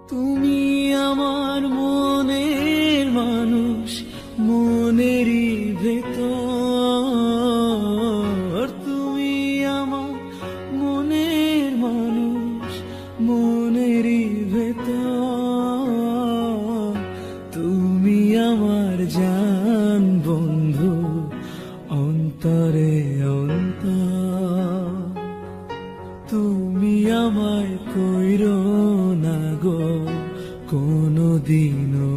তুমি আমার মনের মানুষ, মনেরই ভেতর। তুমি আমার মনের মানুষ, মনেরই ভেতর। তুমি আমার জান বন্ধু, অন্তরে অন্তর। তুমি আমায় কইরো না গো কোনদিনও